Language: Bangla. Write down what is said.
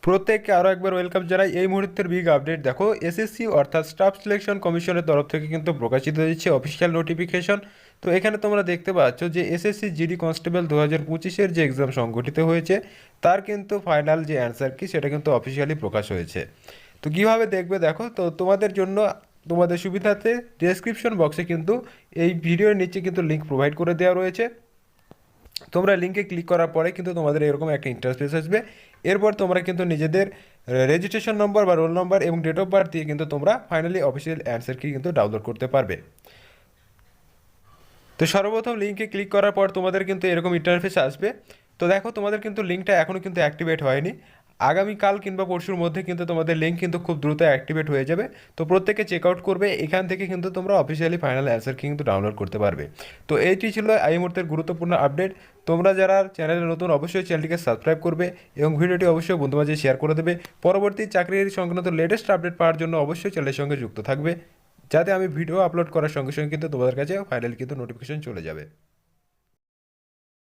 প্রত্যেককে আরও একবার ওয়েলকাম জানাই। এই মুহূর্তের বিগ আপডেট দেখো, এসএসসি অর্থাৎ স্টাফ সিলেকশন কমিশনের তরফ থেকে কিন্তু প্রকাশিত হয়েছে অফিসিয়াল নোটিফিকেশন। তো এখানে তোমরা দেখতে পাচ্ছ যে এসএসসি জিডি কনস্টেবল 2025-এর যে এক্সাম সংগঠিত হয়েছে তার কিন্তু ফাইনাল যে অ্যান্সার কি সেটা কিন্তু অফিসিয়ালি প্রকাশ হয়েছে। তো কীভাবে দেখবে দেখো, তো তোমাদের জন্য তোমাদের সুবিধাতে ডেসক্রিপশন বক্সে কিন্তু এই ভিডিওর নিচে কিন্তু লিঙ্ক প্রোভাইড করে দেওয়া রয়েছে। তোমরা লিঙ্কে ক্লিক করার পরে কিন্তু তোমাদের এরকম একটা ইন্টারফেস আসবে। এরপর তোমরা কিন্তু নিজেদের রেজিস্ট্রেশন নম্বর বা রোল নম্বর এবং ডেট অফ বার্থ দিয়ে কিন্তু তোমরা ফাইনালি অফিসিয়াল অ্যান্সার কি কিন্তু ডাউনলোড করতে পারবে। তো সর্বপ্রথম লিঙ্কে ক্লিক করার পর তোমাদের কিন্তু এরকম ইন্টারফেস আসবে। তো দেখো, তোমাদের কিন্তু লিঙ্কটা এখনও কিন্তু অ্যাক্টিভেট হয়নি। আগামীকাল কিংবা পরশুর মধ্যে কিন্তু তোমাদের লিঙ্ক কিন্তু খুব দ্রুত অ্যাক্টিভেট হয়ে যাবে। তো প্রত্যেকে চেক আউট করবে, এখান থেকে কিন্তু তোমরা অফিসিয়ালি ফাইনাল অ্যান্সার কিন্তু ডাউনলোড করতে পারবে। তো এইটি ছিল এই মুহূর্তের গুরুত্বপূর্ণ আপডেট। তোমরা যারা চ্যানেলে নতুন অবশ্যই চ্যানেলটিকে সাবস্ক্রাইব করবে এবং ভিডিওটি অবশ্যই বন্ধু মাঝে শেয়ার করে দেবে। পরবর্তী চাকরির সংক্রান্ত লেটেস্ট আপডেট পাওয়ার জন্য অবশ্যই চ্যানেলের সঙ্গে যুক্ত থাকবে, যাতে আমি ভিডিও আপলোড করার সঙ্গে সঙ্গে কিন্তু তোমাদের কাছে ফাইনালি কিন্তু নোটিফিকেশন চলে যাবে।